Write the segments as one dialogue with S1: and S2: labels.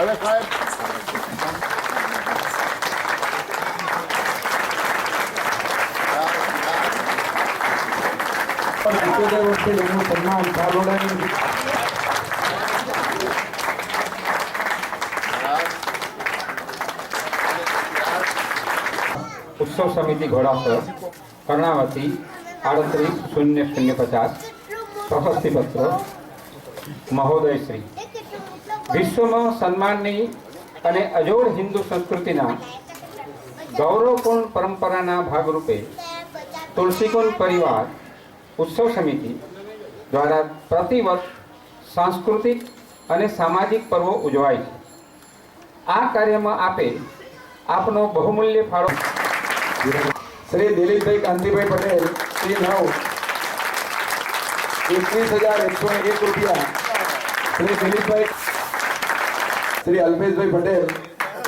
S1: દવે સાહેબ
S2: વર્ષે જેનું સન્માન ચાલોડાની
S3: उत्सव समिति घोड़ासर कर्णावती 380050 प्रशस्ति पत्र महोदय श्री विश्व में सन्माननी अने अजोड़ हिंदू संस्कृतिना गौरवपूर्ण परंपराना भागरूपे तुलसीकुंड परिवार उत्सव समिति द्वारा प्रतिवर्ष सांस्कृतिक अने सामाजिक पर्वो उजवाय छे। आ कार्य में आपे आपनो बहुमूल्य फाळो
S2: श्री दिलीप भाई कांति भाई पटेल श्री 9 21,101 रुपया श्री दिलीप भाई श्री अल्पेश भाई पटेल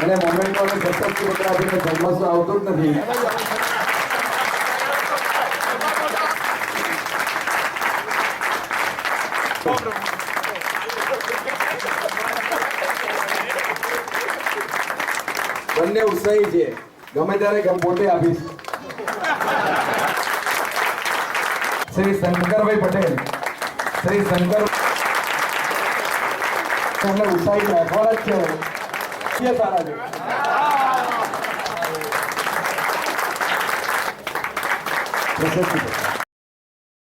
S2: અને મોમેન્ટોને પ્રશસ્તિ પત્ર આપીને જન્મોત્સવ આવતો જ નથી। બંને ઉત્સાહી છે, ગમે ત્યારે પોતે આપીશ। श्री शंकर भाई पटेल श्री शंकर उत्साही રાખવાના જ છે, સારા છે। प्रशस्ति